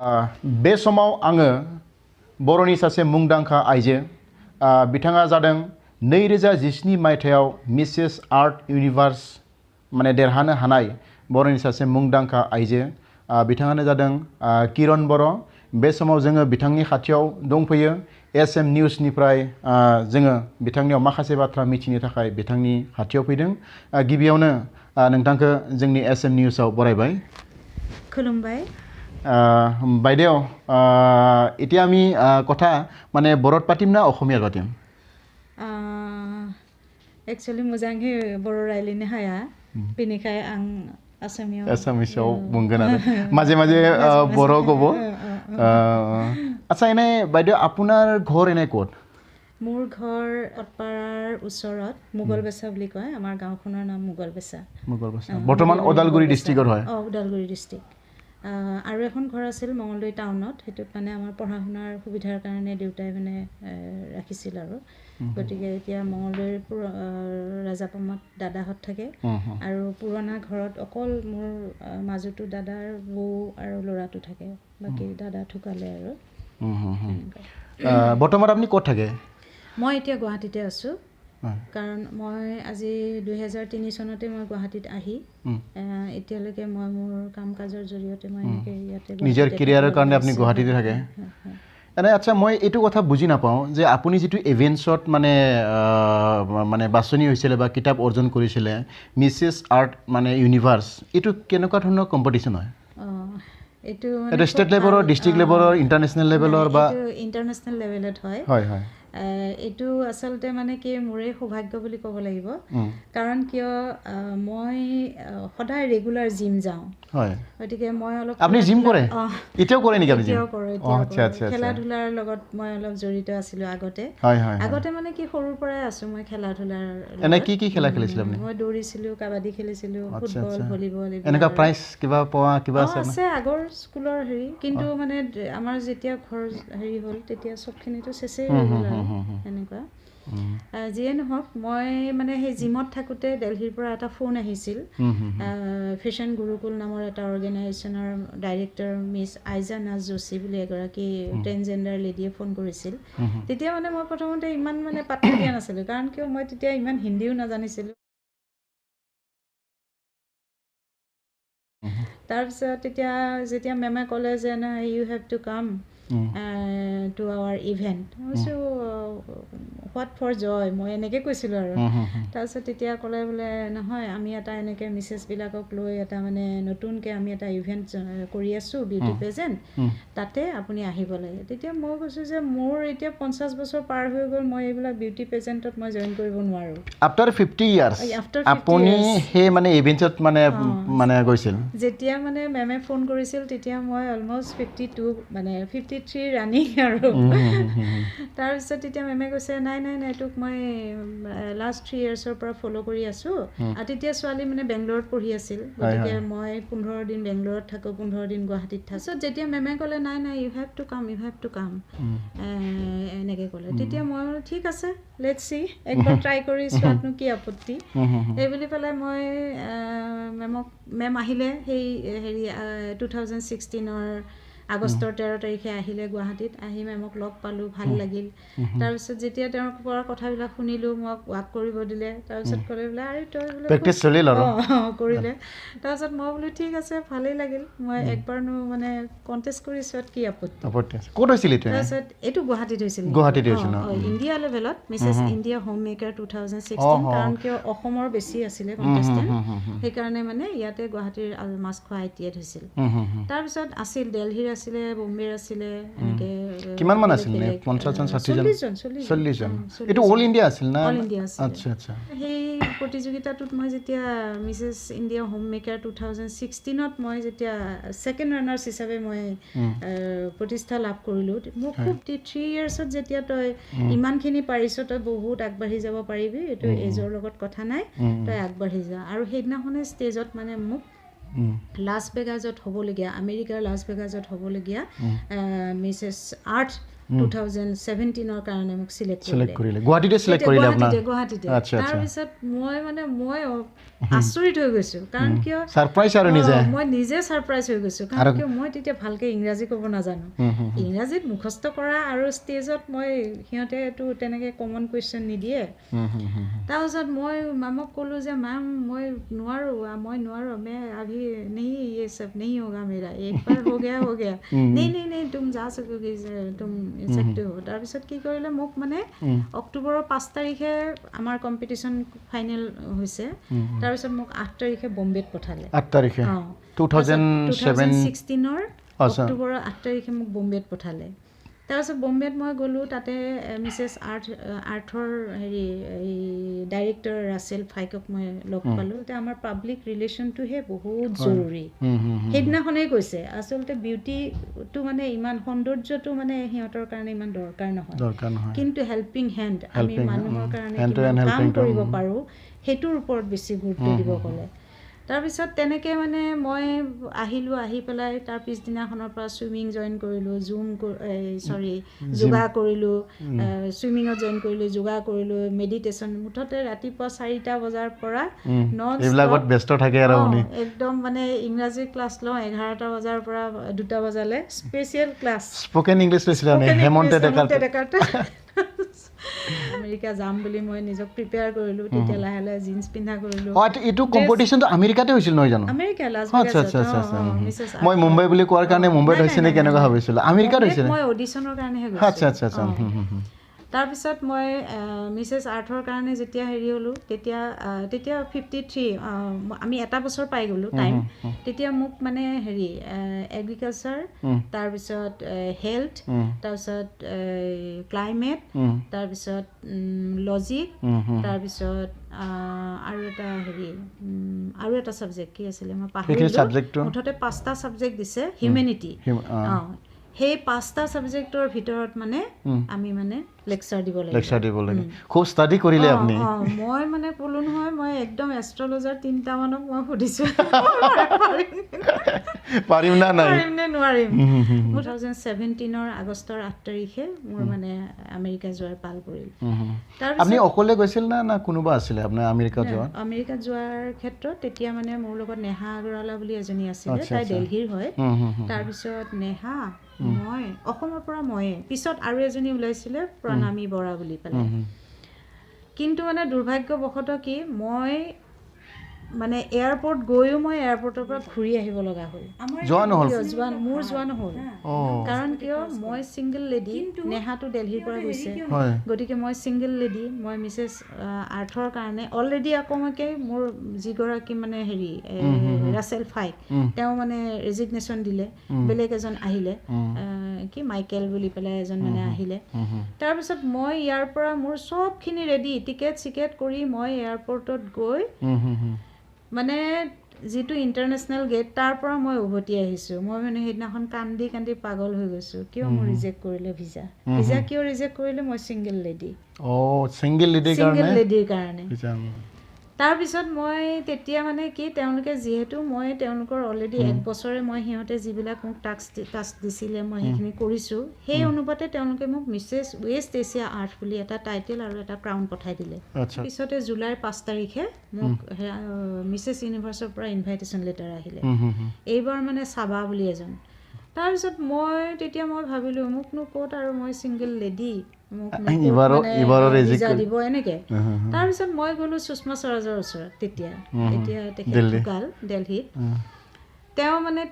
बे समाव आङो बर'नि सासे मुंदांखा आइजो बिथाङा जादों 2017 मायथाइयाव मिसेस आर्ट इउनिभार्स माने देरहानो हानाय बर'नि सासे मुंदांखा आइजो बिथाङानो जादों किरण बर' बे समाव जोङो बिथांनि खाथियाव दंफैयो SM निउसनिफ्राय जोङो बिथांनियाव माखासे बाथ्रा मिथिनो थाखाय बिथांनि खाथियाव फैदों गिबियावनो नोंथांखौ जोंनि SM निउसाव बरायबाय खुलुमबाय বাইদেউ এতিয়া আমি কথা মানে বৰত পাতিম না অসমীয়াত পাতিম एक्चुअली मोजाङै बर' रायलायनो हाया बेनिखाय आं आसामिसाव बुंगोन आरो माजे माजे बर' कब আচ্ছা এনে বাইদেউ আপোনাৰ ঘৰ এনে ক'ত মোৰ ঘৰ কটপাৰাৰ ওচৰত মুগলবেছা বুলি কয় আমাৰ গাঁওখনৰ নাম মুগলবেছা বৰ্তমান ওদালগুৰি ডিষ্ট্ৰিক্টৰ হয় ওদালগুৰি ডিষ্ট্ৰিক্ট আৰু এখন ঘৰ আছিল মঙলদৈ টাউনত সেইটোত মানে আমাৰ পঢ়া শুনাৰ সুবিধাৰ কাৰণে দেউতাই মানে ৰাখিছিল আৰু গতিকে এতিয়া মঙলদৈৰ ৰাজাপামাত দাদাহঁত থাকে আৰু পুৰণা ঘৰত অকল মোৰ মাজুটো দাদাৰ বৌ আৰু ল'ৰাটো থাকে বাকী দাদা ঢুকালে আৰু বৰ্তমান আপুনি ক'ত থাকে মই এতিয়া গুৱাহাটীতে আছোঁ কাৰণ মই আজি 2003 চনতে মই গুৱাহাটীত আহি এতিয়ালৈকে মই মোৰ কাম কাজৰ জৰিয়তে মই ইয়াতে নিজৰ কেৰিয়াৰৰ কাৰণে আপুনি গুৱাহাটীতে থাকে এনে আচ্ছা মই এইটো কথা বুজি নাপাওঁ যে আপুনি যিটো ইভেন্টছত মানে মানে বাছনি হৈছিলে বা কিতাপ অৰ্জন কৰিছিলে মিছেছ আৰ্ট মানে ইউনিভাৰ্ছ এইটো কেনেকুৱা ধৰণৰ কম্পিটিশ্যন হয় এইটো ষ্টেট লেভেলৰ ডিষ্ট্ৰিক্ট লেভেলৰ ইণ্টাৰনেশ্যনেল লেভেলৰ বা ইণ্টাৰনেশ্যনেল লেভেলত হয় হয় হয় এইটো আচলতে মানে কি মোৰে সৌভাগ্য বুলি ক'ব লাগিব কাৰণ কিয় মই সদায় ৰেগুলাৰ জিম যাওঁ হয় গতিকে মই অলপ আপুনি জিম কৰে এতিয়াও কৰে নেকি আপুনি এতিয়াও কৰোঁ খেলা ধূলাৰ লগত মই অলপ জড়িত আছিলোঁ আগতে আগতে মানে কি সৰুৰ পৰাই আছোঁ মই খেলা ধূলাৰ এনে কি কি খেলা খেলিছিল আপুনি মই দৌৰিছিলোঁ কাবাডী খেলিছিলোঁ ফুটবল ভলীবল এনেকুৱা প্ৰাইজ কিবা পোৱা কিবা আছে আগৰ স্কুলৰ হেৰি কিন্তু মানে আমাৰ যেতিয়া ঘৰ হেৰি হ'ল তেতিয়া চবখিনিতো চেচেই হৈ গ'ল আৰু এনেকুৱা যিয়ে নহওক মই মানে সেই জিমত থাকোঁতে দিল্লীৰ পৰা এটা ফোন আহিছিল ফেশ্বন গুৰুকুল নামৰ এটা অৰ্গেনাইজেশ্যনৰ ডাইৰেক্টৰ মিছ আইজা নাজ যোশী বুলি এগৰাকী ট্ৰেন্সজেণ্ডাৰ লেডিয়ে ফোন কৰিছিল তেতিয়া মানে মই প্ৰথমতে ইমান মানে পাত্তা দিয়া নাছিলোঁ কাৰণ কিয় মই তেতিয়া ইমান হিন্দীও নাজানিছিলোঁ তাৰপিছত তেতিয়া যেতিয়া মেমে ক'লে যে না you have to come to our event মই কৈছোঁ হোৱাট ফৰ জয় মই এনেকৈ কৈছিলোঁ আৰু তাৰপিছত তেতিয়া ক'লে বোলে নহয় আমি এটা এনেকৈ মিছেছবিলাকক লৈ এটা মানে নতুনকৈ আমি এটা ইভেণ্ট কৰি আছোঁ বিউটি পেজেণ্ট তাতে আপুনি আহিব লাগে তেতিয়া মই কৈছোঁ যে মোৰ এতিয়া 50 বছৰ পাৰ হৈ গ'ল মই এইবিলাক বিউটি পেজেণ্টত মই জইন কৰিব নোৱাৰোঁ আফটাৰ 50 ইয়াৰ্ছ আপুনি সেই মানে ইভেণ্টত মানে মানে গৈছিল যেতিয়া মানে মেমে ফোন কৰিছিল তেতিয়া মই অলমষ্ট 52 মানে 53 ৰানিং আৰু তাৰপিছত তেতিয়া মেমে কৈছে নাই নাই নাই তোক মই লাষ্ট 3 ইয়াৰ্ছৰ পৰা ফ'ল' কৰি আছোঁ আৰু তেতিয়া ছোৱালী মানে বেংগলোৰত পঢ়ি আছিল গতিকে মই 15 দিন বেংগলোৰত থাকোঁ 15 দিন গুৱাহাটীত থাকোঁ যেতিয়া মেমে ক'লে নাই নাই ইউ হেভ টু কাম এনেকৈ ক'লে তেতিয়া মই ঠিক আছে লেটছ চি একবাৰ ট্ৰাই কৰি চোৱাতনো কি আপত্তি এই বুলি পেলাই মই মেম আহিলে সেই হেৰি 2016ৰ আগষ্টৰ 13 তাৰিখে আহিলে গুৱাহাটীত আহি মেমক লগ পালোঁ ভাল লাগিল তাৰপিছত যেতিয়া তেওঁৰ পৰা কথাবিলাক শুনিলোঁ মোক ৱাক কৰিব দিলে তাৰপিছত ক'লে বোলে আৰু তই বোলে প্ৰেক্টিছ চলিল আৰু কৰিলে তাৰপিছত মই বোলো ঠিক আছে ভালেই লাগিল মই একবাৰনো মানে কণ্টেষ্ট কৰি চোৱাত কি আপত্তি ক'ত হৈছিল তাৰপিছত এইটো গুৱাহাটীত হৈছিল ইণ্ডিয়া লেভেলত মিছেছ ইণ্ডিয়া হোম মেকাৰ 2016 কাৰণ কিয় অসমৰ বেছি আছিলে কণ্টেষ্টেণ্ট সেইকাৰণে মানে ইয়াতে গুৱাহাটীৰ মাছখোৱা ITIত হৈছিল তাৰপিছত আছিল দিল্লীৰ আছিলে বম্বেৰ আছিলে এনেকৈ কিমান মান আছিল 50 জন 60 জন 40 জন এইটো অল ইণ্ডিয়া আছিল না অল ইণ্ডিয়া আছিল আচ্ছা আচ্ছা সেই প্ৰতিযোগিতাটোত মই যেতিয়া মিছেছ ইণ্ডিয়া হোম মেকাৰ 2016ত মই যেতিয়া ছেকেণ্ড ৰানাৰ্ছ হিচাপে মই প্ৰতিষ্ঠা লাভ কৰিলোঁ মোক খুব 3 ইয়াৰ্ছত যেতিয়া তই ইমানখিনি পাৰিছ তই বহুত আগবাঢ়ি যাব পাৰিবি এইটো এজৰ লগত কথা নাই তই আগবাঢ়ি যা আৰু সেইদিনাখনে ষ্টেজত মানে মোক লাছ ভেগাছত হ'বলগীয়া আমেৰিকাৰ লাছ ভেগাছত হ'বলগীয়া মিছেছ আৰ্ট 2017 কাৰণে মোক সিলেক্ট সিলেক্ট কৰিলে গুৱাহাটীতে সিলেক্ট কৰিলে আপোনাৰ গুৱাহাটীতে আচ্ছা আচ্ছা তাৰপিছত মই আচৰিত হৈ গৈছোঁ কাৰণ কিয় সাৰপ্ৰাইজ আৰু নিজে মই নিজে সাৰপ্ৰাইজ হৈ গৈছোঁ কাৰণ কিয় মই তেতিয়া ভালকৈ ইংৰাজী ক'ব নাজানো ইংৰাজীত মুখস্থ কৰা আৰু ষ্টেজত মই সিহঁতেতো তেনেকৈ কমন কুৱেশ্যন নিদিয়ে তাৰপিছত মই মামক ক'লোঁ যে মেম মই নোৱাৰোঁ मैं अभी नहीं ये सब नहीं होगा मेरा एक बार हो गया नहीं तुम जा सकोगे तुम सकते हो তাৰপিছত কি কৰিলে মোক মানে অক্টোবৰৰ 5 তাৰিখে আমাৰ কম্পিটিশ্যন ফাইনেল হৈছে তাৰপিছত মোক 8 তাৰিখে বম্বেত পঠালে 8 তাৰিখে 2016 অক্টোবৰৰ 8 তাৰিখে মোক বম্বেত পঠালে তাৰপিছত বম্বেত মই গ'লোঁ তাতে মিছেছ আৰ্থৰ হেৰি এই ডাইৰেক্টৰ ৰাছেল ফাইকক মই লগ পালোঁ এতিয়া আমাৰ পাব্লিক ৰিলেশ্যনটোহে বহুত জৰুৰী সেইদিনাখনেই কৈছে আচলতে বিউটিটো মানে ইমান সৌন্দৰ্যটো মানে সিহঁতৰ কাৰণে ইমান দৰকাৰ নহয় কিন্তু হেল্পিং হেণ্ড আমি মানুহৰ কাৰণে কাম কৰিব পাৰোঁ সেইটোৰ ওপৰত বেছি গুৰুত্ব দিব ক'লে তাৰপিছত তেনেকৈ মানে মই আহিলোঁ আহি পেলাই তাৰ পিছদিনাখনৰ পৰা ছুইমিং জইন কৰিলোঁ যোগা কৰিলোঁ ছুইমিঙত জইন কৰিলোঁ যোগা কৰিলোঁ মেডিটেশ্যন মুঠতে ৰাতিপুৱা 4টা বজাৰ পৰা এইবিলাকত ব্যস্ত থাকে আৰু একদম মানে ইংৰাজী ক্লাছ লওঁ 11টা বজাৰ পৰা 2টা বজালৈ স্পেচিয়েল ক্লাছ স্পকেন ইংলিছ লৈছিলে হেমন্ত ডেকাৰ্টে আমেৰিকা যাম বুলি মই নিজক প্ৰিপেয়াৰ কৰিলোঁ তেতিয়া লাহে লাহে জিন্স পিন্ধা কৰিলোঁ এইটো কম্পিটিশ্যনটো আমেৰিকাতে হৈছিল নহয় জানো আমেৰিকা লাছ ভেগাছত মই মুম্বাই বুলি কোৱাৰ কাৰণে মুম্বাইত হৈছে নে কেনেকুৱা ভাবিছিলোঁ আমেৰিকাত হৈছিল মই অডিশ্যনৰ কাৰণেহে আচ্ছা তাৰপিছত মই মিছেছ আৰ্থৰ কাৰণে যেতিয়া হেৰি হ'লোঁ তেতিয়া 53 আমি এটা বছৰ পাই গ'লোঁ টাইম তেতিয়া মোক মানে হেৰি এগ্ৰিকালচাৰ তাৰপিছত হেল্থ তাৰপিছত ক্লাইমেট তাৰপিছত লজিক তাৰপিছত আৰু এটা ছাবজেক্ট কি আছিলে মই পাহৰিলোঁ মুঠতে 5টা ছাবজেক্ট দিছে হিউমেনিটি সেই 5টা ছাবজেক্টৰ ভিতৰত মানে আমি মানে লেকচাৰ দিব লাগে খুব ষ্টাডি কৰিলে আপুনি মই মানে ক'লোঁ নহয় মই একদম এষ্ট্ৰলজাৰ 3টা মানক মই সুধিছোঁ পাৰিম নে নোৱাৰিম 2017 আগষ্টৰ 8 তাৰিখে মোৰ মানে আমেৰিকা যোৱাৰ পাল পৰিল আপুনি অকলে গৈছিল না কোনোবা আছিলে আপোনাৰ আমেৰিকাত যোৱাৰ ক্ষেত্ৰত তেতিয়া মানে মোৰ লগত নেহা আগৰৱালা বুলি এজনী আছিলে তাই দিল্লীৰ হয় তাৰপিছত নেহা মই অসমৰ পৰা পিছত আৰু এজনী ওলাইছিলে প্ৰণামী বৰা বুলি পেলাই কিন্তু মানে দুৰ্ভাগ্যবশতঃ কি মই মানে এয়াৰপোৰ্ট গৈও মই এয়াৰপোৰ্টৰ পৰা ঘূৰি আহিব লগা হ'ল মোৰ যোৱা নহ'ল কাৰণ কিয় মই ছিংগল লেডি নেহাটো দিল্লীৰ পৰা গৈছে গতিকে মই ছিংগল লেডি মই মিছেছ আৰ্থৰ কাৰণে অলৰেডি আকৌমাকে মোৰ যিগৰাকী মানে হেৰি ৰাছেল ফাইক তেওঁ মানে ৰেজিগনেশ্যন দিলে বেলেগ এজন আহিলে কি মাইকেল বুলি পেলাই এজন মানে আহিলে তাৰপিছত মই ইয়াৰ পৰা মোৰ চবখিনি ৰেডি টিকেট কৰি মই এয়াৰপোৰ্টত গৈ মানে যিটো ইণ্টাৰনেশ্যনেল গেট তাৰ পৰা মই উভতি আহিছোঁ মই মানে সেইদিনাখন কান্দি পাগল হৈ গৈছোঁ কিয় মোৰ ৰিজেক্ট কৰিলে ভিজা কিয় ৰিজেক্ট কৰিলে মই ছিংগল লেডিৰ কাৰণে তাৰপিছত মই তেতিয়া মানে কি তেওঁলোকে যিহেতু মই তেওঁলোকৰ অলৰেডি 1 বছৰে মই সিহঁতে যিবিলাক মোক টাস্ক দিছিলে মই সেইখিনি কৰিছোঁ সেই অনুপাতে তেওঁলোকে মোক মিছেছ ৱেষ্ট এছিয়া আৰ্থ বুলি এটা টাইটেল আৰু এটা ক্ৰাউন পঠাই দিলে পিছতে জুলাইৰ 5 তাৰিখে মোক মিছেছ ইউনিভাৰ্ছৰ পৰা ইনভাইটেশ্যন লেটাৰ আহিলে এইবাৰ মানে চাবা বুলি এজন তাৰপিছত তেতিয়া মই ভাবিলোঁ মোকনো ক'ত আৰু মই ছিংগল লেডি দিব এনেকৈ তাৰপিছত মই গ'লোঁ সুষমা স্বৰাজৰ ওচৰত তেতিয়া তেখেত ঢুকাল দিল্লীত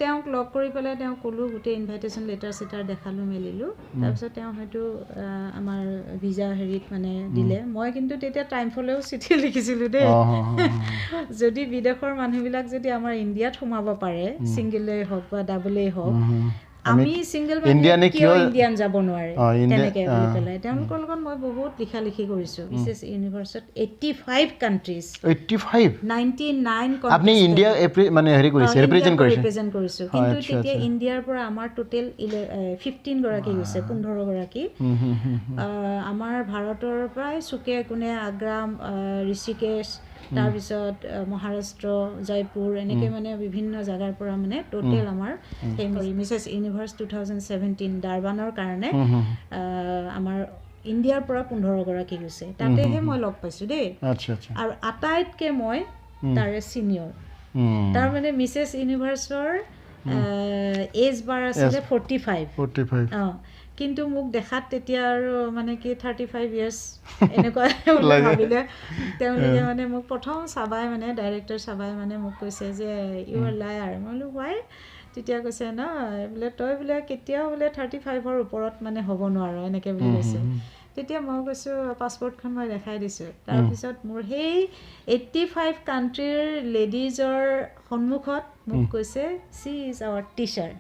তেওঁক লগ কৰি পেলাই তেওঁক ক'লোঁ গোটেই ইনভাইটেশ্যন লেটাৰ দেখালোঁ মেলিলোঁ তাৰপিছত তেওঁ হয়তো আমাৰ ভিজা হেৰিত মানে দিলে মই কিন্তু তেতিয়া টাইমফলেও চিঠি লিখিছিলোঁ দেই যদি বিদেশৰ মানুহবিলাক যদি আমাৰ ইণ্ডিয়াত সোমাব পাৰে ছিংগলেই হওক বা ডাবলেই হওক আমি ছিংগল ইণ্ডিয়ান যাব নোৱাৰে তেনেকৈ বুলি পেলাই তেওঁলোকৰ লগত মই বহুত লিখি কৰিছোঁ মিছেছ ইউনিভাৰ্ছত 85 কাণ্ট্ৰিজ 99 আপুনি ইণ্ডিয়া মানে হেৰি কৰিছে ৰিপ্ৰেজেন্ট কৰিছোঁ কিন্তু তেতিয়া ইণ্ডিয়াৰ পৰা আমাৰ টোটেল 15 গৰাকী গৈছে 15 গৰাকী আমাৰ ভাৰতৰ প্ৰায় চুকে কোণে আগ্ৰা ঋষিকেশ তাৰপিছত মহাৰাষ্ট্ৰ জয়পুৰ এনেকৈ মানে বিভিন্ন জেগাৰ পৰা মানে টোটেল আমাৰ সেই মিছেছ ইউনিভাৰ্ছ 2017 ডাৰবানৰ কাৰণে আমাৰ ইণ্ডিয়াৰ পৰা 15 গৰাকী গৈছে তাতেহে মই লগ পাইছোঁ দেই আৰু আটাইতকৈ মই তাৰে ছিনিয়ৰ তাৰমানে মিছেছ ইউনিভাৰ্ছৰ এজ বাৰ আছিলে 45 কিন্তু মোক দেখাত তেতিয়া আৰু মানে কি 35 ইয়াৰ্ছ এনেকুৱা ভাবিলে তেওঁলোকে মানে মোক প্ৰথম চাবাই মানে ডাইৰেক্টৰ চাবাই মানে মোক কৈছে যে ইউ আৰ লায়াৰ মই বোলো হোৱাই তেতিয়া কৈছে ন বোলে তই বোলে কেতিয়াও বোলে 35ৰ ওপৰত মানে হ'ব নোৱাৰ এনেকৈ বুলি কৈছে তেতিয়া মই কৈছোঁ পাছপৰ্টখন মই দেখাই দিছোঁ তাৰপিছত মোৰ সেই 85 কাণ্ট্ৰিৰ লেডিজৰ সন্মুখত মোক কৈছে চি ইজ আৱাৰ টিচাৰ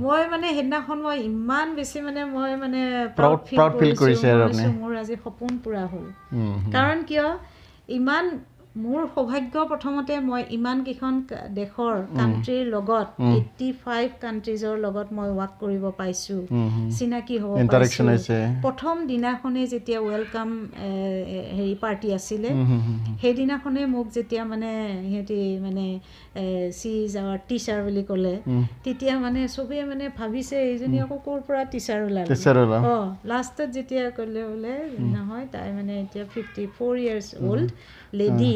মই মানে সেইদিনাখন মই ইমান বেছি মানে মই মানে প্ৰাউড ফিল কৰিছোঁ মোৰ আজি সপোন পূৰা হ'ল কাৰণ কিয় ইমান মোৰ সৌভাগ্য প্ৰথমতে মই ইমানকেইখন দেশৰ কাণ্ট্ৰিৰ লগত 85 কাণ্ট্ৰিজৰ লগত মই ৱাক কৰিব পাইছোঁ চিনাকি হ'ব পাৰিছোঁ প্ৰথম দিনাখনেই যেতিয়া ৱেলকাম হেৰি পাৰ্টি আছিলে সেইদিনাখনেই মোক যেতিয়া মানে সিহঁতি মানে চি ইজ আৱাৰ টিচাৰ বুলি ক'লে তেতিয়া মানে চবেই মানে ভাবিছে এইজনী আকৌ ক'ৰ পৰা টিচাৰ ওলালে লাষ্টত যেতিয়া ক'লে বোলে নহয় তাই মানে এতিয়া 54 ইয়াৰ্ছ অল্ড লেডি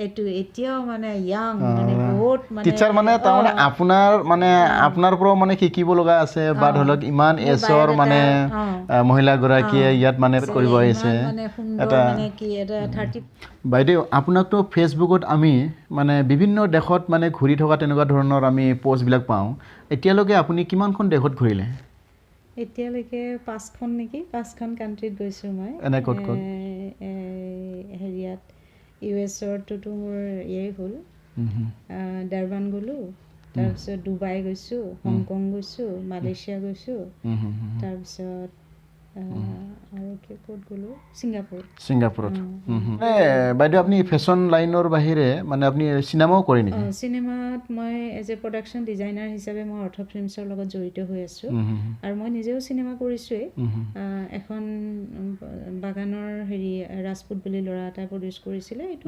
এইটো এতিয়াও মানে ইয়াং মানে বহুত মানে টিচাৰ মানে তাৰমানে আপোনাৰ পৰাও মানে শিকিব লগা আছে বা ধৰি লওক ইমান এজৰ মানে মহিলাগৰাকীয়ে ইয়াত মানে কৰিব আহিছে এটা বাইদেউ আপোনাকতো ফেচবুকত আমি মানে বিভিন্ন দেশত মানে ঘূৰি থকা তেনেকুৱা ধৰণৰ আমি পষ্টবিলাক পাওঁ এতিয়ালৈকে আপুনি কিমানখন দেশত ঘূৰিলে এতিয়ালৈকে 5খন নেকি 5খন কাণ্ট্ৰিত গৈছোঁ মই এনে ক'ত হেৰিয়াত ইউএছৰটোতো মোৰ ইয়েই হ'ল ডাৰবান গ'লোঁ তাৰপিছত ডুবাই গৈছোঁ হংকং গৈছোঁ মালয়েছিয়া গৈছোঁ তাৰপিছত আৰু ক'ত গ'লোঁ ছিংগাপুৰত বাইদেউ আপুনি ফেশ্বন লাইনৰ বাহিৰে মানে আপুনি চিনেমাও কৰে নেকি চিনেমাত মই এজ এ প্ৰডাকশ্যন ডিজাইনাৰ হিচাপে মই অৰ্থ ফিল্মছৰ লগত জড়িত হৈ আছোঁ আৰু মই নিজেও চিনেমা কৰিছোঁৱেই এখন বাগানৰ হেৰি ৰাজপুত বুলি ল'ৰা এটা প্ৰডিউচ কৰিছিলে এইটো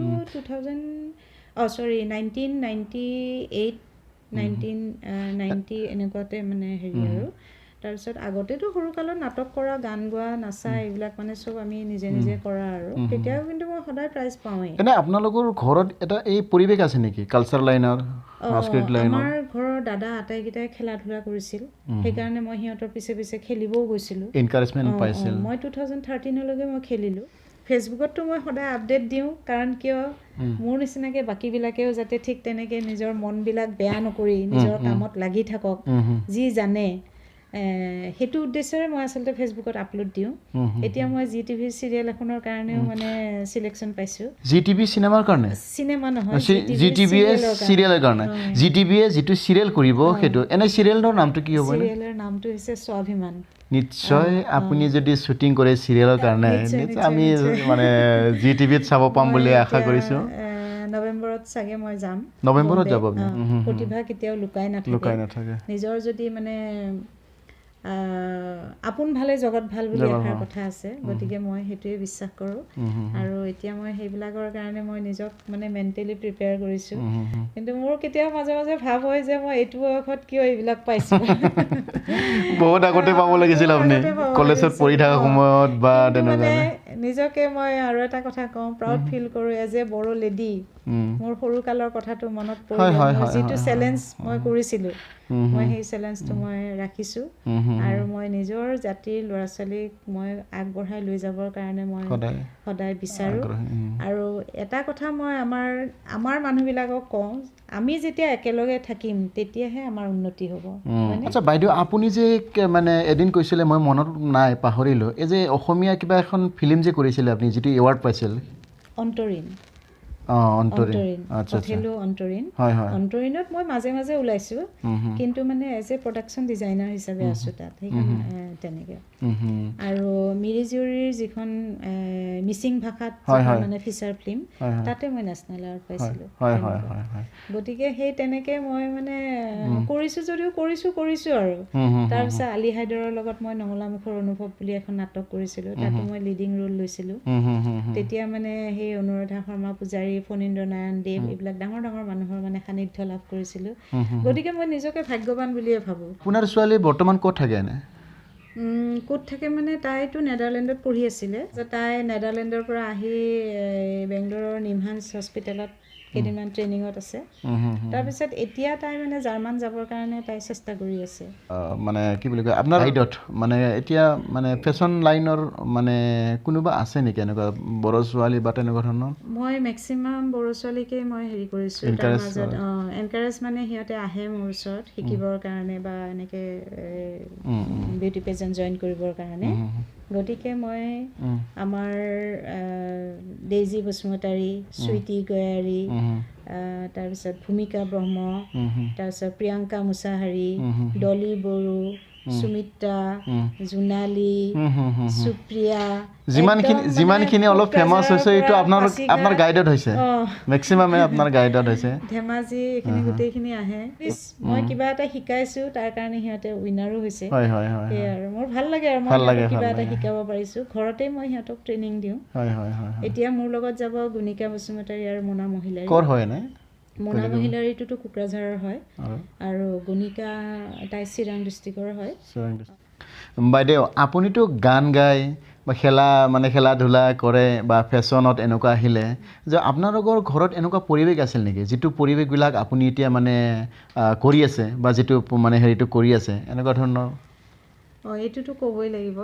1990 এনেকুৱাতে মানে হেৰি আৰু তাৰপিছত আগতেতো সৰুকালত নাটক কৰা গান গোৱা নাচা এইবিলাক মানে চব আমি নিজে নিজে কৰা আৰু তেতিয়াও কিন্তু মই সদায় প্ৰাইজ পাওঁৱেই এনে আপোনালোকৰ ঘৰত এটা এই পৰিৱেশ আছে নেকি কালচাৰ লাইনৰ সাংস্কৃতিক লাইনৰ আমাৰ ঘৰৰ দাদা আটাইকেইটাই খেলা ধূলা কৰিছিল সেইকাৰণে মই সিহঁতৰ পিছে পিছে খেলিবও গৈছিলোঁ এনকাৰেজমেণ্ট পাইছিল মই 2013লৈকে মই খেলিলোঁ ফেচবুকতো মই সদায় আপডেট দিওঁ কাৰণ কিয় মোৰ নিচিনাকৈ বাকীবিলাকেও যাতে ঠিক তেনেকৈ নিজৰ মনবিলাক বেয়া নকৰি নিজৰ কামত লাগি থাকক যি জানে সেইটো উদ্দেশ্যৰে মই আচলতে ফেচবুকত আপলোড দিওঁ এতিয়া মই জি টিভিৰ চিৰিয়েল এখনৰ কাৰণেও মানে চিলেকশ্যন পাইছোঁ জি টিভি চিনেমাৰ কাৰণে চিনেমা নহয় জি টিভিয়ে চিৰিয়েলৰ কাৰণে জি টিভিয়ে যিটো চিৰিয়েল কৰিব সেইটো এনে চিৰিয়েলৰ নামটো কি হ'ব চিৰিয়েলৰ নামটো হৈছে স্বাভিমান নিশ্চয় আপুনি যদি শ্বুটিং কৰে চিৰিয়েলৰ কাৰণে আমি মানে জি টিভিত চাব পাম বুলি আশা কৰিছোঁ নৱেম্বৰত চাগে মই যাম নৱেম্বৰত যাব প্ৰতিভা কেতিয়াও লুকাই নাথাকে নিজৰ যদি মানে আপোন ভালে জগত ভাল বুলি এষাৰ কথা আছে গতিকে মই সেইটোৱে বিশ্বাস কৰোঁ আৰু এতিয়া মই সেইবিলাকৰ কাৰণে মই নিজক মানে মেণ্টেলি প্ৰিপেয়াৰ কৰিছোঁ কিন্তু মোৰ কেতিয়াবা মাজে মাজে ভাৱ হয় যে মই এইটো বয়সত কিয় এইবিলাক পাইছোঁ বহুত আগতে পাব লাগিছিল আপুনি কলেজত পঢ়ি থকা সময়ত বা তেনেকুৱা নিজকে মই আৰু এটা কথা কওঁ প্ৰাউড ফিল কৰোঁ এজ এ বড়ো লেডি মোৰ সৰুকালৰ কথাটো মনত পৰিলে যিটো চেলেঞ্জ মই কৰিছিলোঁ মই সেই চেলেঞ্জটো মই ৰাখিছোঁ আৰু মই নিজৰ জাতিৰ ল'ৰা ছোৱালীক মই আগবঢ়াই লৈ যাবৰ কাৰণে মই সদায় বিচাৰোঁ আৰু এটা কথা মই আমাৰ মানুহবিলাকক কওঁ আমি যেতিয়া একেলগে থাকিম তেতিয়াহে আমাৰ উন্নতি হ'ব আচ্ছা বাইদেউ আপুনি যে মানে এদিন কৈছিলে মই মনত নাই পাহৰিলোঁ এই যে অসমীয়া কিবা এখন ফিল্ম যে কৰিছিলে আপুনি যিটো এৱাৰ্ড পাইছিল অন্তৰীণ অন্তৰীণত মই মাজে মাজে ওলাইছোঁ কিন্তু মানে এজ এ প্ৰডাকশ্যন ডিজাইনাৰ হিচাপে আছোঁ তাত সেইখন তেনেকৈ আৰু মিৰি জীয়ৰীৰ যিখন মিচিং ভাষাত মানে ফিচাৰ ফিল্ম তাতে মই নেশ্যনেল এৱাৰ্ড পাইছিলোঁ গতিকে সেই তেনেকৈ মই মানে কৰিছোঁ যদিও কৰিছোঁ আৰু তাৰপিছত আলি হাইদৰৰ লগত মই নঙলামুখৰ অনুভৱ বুলি এখন নাটক কৰিছিলোঁ তাতো মই লিডিং ৰোল লৈছিলোঁ তেতিয়া মানে সেই অনুৰাধা শৰ্মা পূজাৰী ফণীন্দ্ৰ নাৰায়ণ দেৱ এইবিলাক ডাঙৰ ডাঙৰ মানুহৰ মানে সান্নিধ্য লাভ কৰিছিলোঁ গতিকে মই নিজকে ভাগ্যৱান বুলিয়ে ভাবোঁ আপোনাৰ ছোৱালী বৰ্তমান ক'ত থাকে এনে ক'ত থাকে মানে তাইতো নেদাৰলেণ্ডত পঢ়ি আছিলে তাই নেদাৰলেণ্ডৰ পৰা আহি বেংগলোৰৰ নিমহান্স হস্পিটেলত কেইদিনমান ট্ৰেইনিঙত আছে তাৰপিছত এতিয়া তাই মানে জাৰ্মান যাবৰ কাৰণে তাই চেষ্টা কৰি আছে মানে কি বুলি কয় আপোনাৰ ৰাইডত মানে এতিয়া মানে ফেশ্বন লাইনৰ মানে কোনোবা আছে নেকি এনেকুৱা বড় ছোৱালী বা তেনেকুৱা ধৰণৰ মই মেক্সিমাম বড়ো ছোৱালীকেই মই হেৰি কৰিছোঁ তাৰ মাজত এনকাৰেজ মানে সিহঁতে আহে মোৰ ওচৰত শিকিবৰ কাৰণে বা এনেকৈ বিউটি পেজেণ্ট জইন কৰিবৰ কাৰণে গতিকে মই আমাৰ ডেইজি বসুমতাৰী চুইটি গয়াৰী তাৰপিছত ভূমিকা ব্ৰহ্ম তাৰপিছত প্ৰিয়ংকা মুছাহাৰী ডলি বড়ো সুমিত্ৰা জোনালী সুপ্ৰিয়া যিমানখিনি অলপ ফেমাছ হৈছে এইটো আপোনাৰ গাইডত হৈছে মেক্সিমামে আপোনাৰ গাইডত হৈছে ধেমাজি এইখিনি গোটেইখিনি আহে মই কিবা এটা শিকাইছোঁ তাৰ কাৰণে সিহঁতে উইনাৰো হৈছে সেই আৰু মোৰ ভাল লাগে আৰু মই কিবা এটা শিকাব পাৰিছোঁ ঘৰতে মই সিহঁতক ট্ৰেইনিং দিওঁ এতিয়া মোৰ লগত যাব গুণিকা বসুমতাৰী আৰু মোনা মহিলাৰী ক'ৰ হয় নে মোনা মহিলাৰীটোতো কোকৰাঝাৰৰ হয় আৰু গুণিকা তাই চিৰাং ডিষ্ট্ৰিক্টৰ হয় বাইদেউ আপুনিতো গান গায় বা খেলা ধূলা কৰে বা ফেশ্বনত এনেকুৱা আহিলে যে আপোনালোকৰ ঘৰত এনেকুৱা পৰিৱেশ আছিল নেকি যিটো পৰিৱেশবিলাক আপুনি এতিয়া মানে কৰি আছে বা যিটো মানে হেৰিটো কৰি আছে এনেকুৱা ধৰণৰ এইটোতো ক'বই লাগিব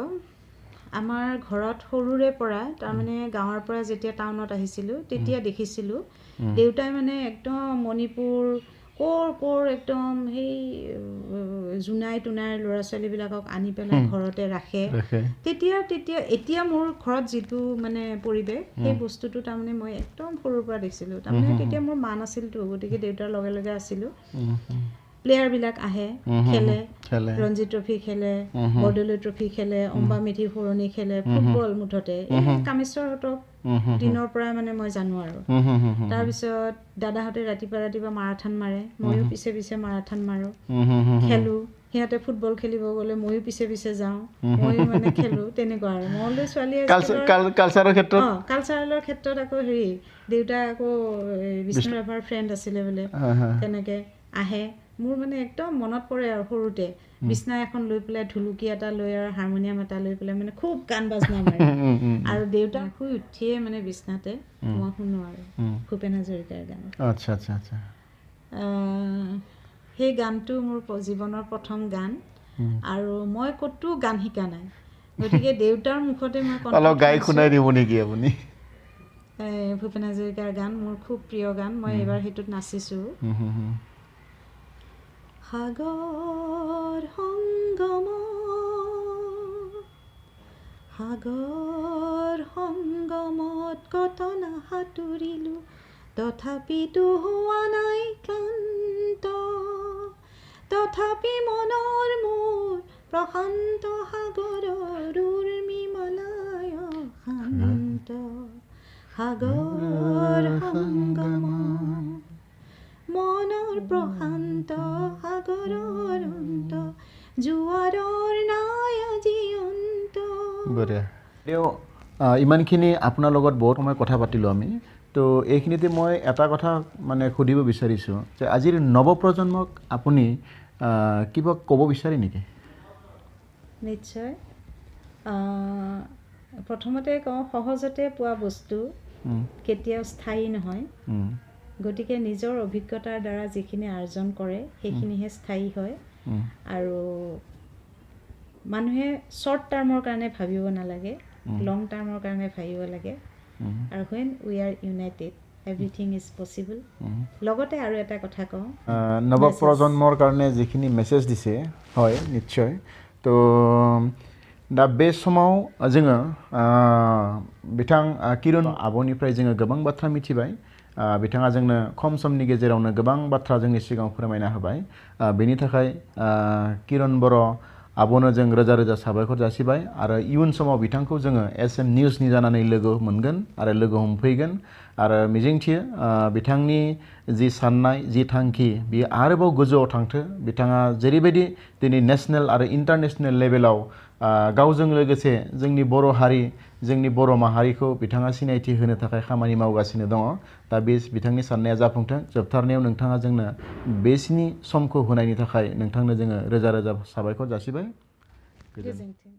আমাৰ ঘৰত সৰুৰে পৰা তাৰমানে গাঁৱৰ পৰা যেতিয়া টাউনত আহিছিলোঁ তেতিয়া দেখিছিলোঁ দেউতাই মানে একদম মণিপুৰ ক'ৰ একদম সেই জোনাই তোনাই ল'ৰা ছোৱালীবিলাকক আনি পেলাই ঘৰতে ৰাখে তেতিয়া এতিয়া মোৰ ঘৰত যিটো মানে পৰিৱেশ সেই বস্তুটো তাৰমানে মই একদম সৰুৰ পৰা দেখিছিলোঁ তাৰমানে তেতিয়া মোৰ মা নাছিলতো গতিকে দেউতাৰ লগে লগে আছিলোঁ প্লেয়াৰবিলাক আহে খেলে ৰঞ্জি ট্ৰফি খেলে বৰদলৈ ট্ৰফি খেলে অম্বা মেধি ফুৰণি খেলে ফুটবল মুঠতে এই কামেশ্বৰহঁতক দিনৰ পৰা মানে মই জানো আৰু তাৰপিছত দাদাহঁতে ৰাতিপুৱা মাৰাথান মাৰে ময়ো পিছে পিছে মাৰাথান মাৰোঁ খেলোঁ সিহঁতে ফুটবল খেলিব গ'লে ময়ো পিছে যাওঁ ময়ো মানে খেলোঁ তেনেকুৱা আৰু মলৈ ছোৱালী কালচাৰেলৰ ক্ষেত্ৰত আকৌ হেৰি দেউতা আকৌ বিষ্ণু ৰাভাৰ ফ্ৰেণ্ড আছিলে বোলে তেনেকৈ আহে মোৰ মানে একদম মনত পৰে আৰু সৰুতে বিছনা এখন লৈ পেলাই ঢুলুকি এটা লৈ আৰু হাৰমনিয়াম এটা লৈ পেলাই মানে খুব গান বাজনা মাৰে আৰু দেউতা শুই উঠিয়ে মানে বিছনাতে মই শুনো আৰু ভূপেন হাজৰিকাৰ গান সেই গানটো মোৰ জীৱনৰ প্ৰথম গান আৰু মই ক'তো গান শিকা নাই গতিকে দেউতাৰ মুখতে মই অলপ গাই শুনাই দিব নেকি আপুনি ভূপেন হাজৰিকাৰ গান মোৰ খুব প্ৰিয় গান মই এইবাৰ সেইটোত নাচিছোঁ সাগৰ সংগমত কতনা সাঁতুৰিলোঁ তথাপিতো হোৱা নাই ক্লান্ত তথাপি মনৰ মোৰ প্ৰশান্ত সাগৰৰ উৰ্মিমালায় শান্ত সাগৰ সংগমত মনৰ প্ৰশান্ত সাগৰৰ অন্ত জোৱাৰৰ নাই আজি অন্ত ইমানখিনি আপোনাৰ লগত বহুত সময় কথা পাতিলোঁ আমি তো এইখিনিতে মই এটা কথা মানে সুধিব বিচাৰিছোঁ যে আজিৰ নৱপ্ৰজন্মক আপুনি কিবা ক'ব বিচাৰে নেকি নিশ্চয় প্ৰথমতে কওঁ সহজতে পোৱা বস্তু কেতিয়াও স্থায়ী নহয় গতিকে নিজৰ অভিজ্ঞতাৰ দ্বাৰা যিখিনি আৰ্জন কৰে সেইখিনিহে স্থায়ী হয় আৰু মানুহে শ্বৰ্ট টাৰ্মৰ কাৰণে ভাবিব নালাগে লং টাৰ্মৰ কাৰণে ভাবিব লাগে আৰু when we are united everything is possible লগতে আৰু এটা কথা কওঁ নৱপ্ৰজন্মৰ কাৰণে যিখিনি মেছেজ দিছে হয় নিশ্চয় তো दा बे समाव जोङो बिथां किरण आब'निफ्राय जोङो गोबां बाथ्रा मिथिबाय बिथाङा जोंनो खम समनि गेजेरावनो गोबां बाथ्रा जोंनि सिगाङाव फोरमायना होबाय बेनि थाखाय किरण बर' आब'नो जों रोजा रोजा साबायखर जासिबाय आरो इयुन समाव बिथांखौ जोङो एसएम निउसनि जानानै लोगो मोनगोन आरो लोगो हमफैगोन आरो मिजिंथियो बिथांनि जि साननाय जि थांखि बियो आरोबाव गोजौआव थांथो बिथाङा जेरैबायदि दिनै नेशनेल आरो इन्टारनेशनेल लेभेलाव गावजों लोगोसे जोंनि बर' हारि जोंनि बर' माहारिखौ बिथाङा सिनायथि होनो थाखाय खामानि मावगासिनो दङ दा बे बिथांनि साननाया जाफुंथों जोबथारनायाव नोंथाङा जोंनो बेसिनि समखौ होनायनि थाखाय नोंथांनो जोङो रोजा रोजा साबायखर जासिबाय। गोजोन्थों।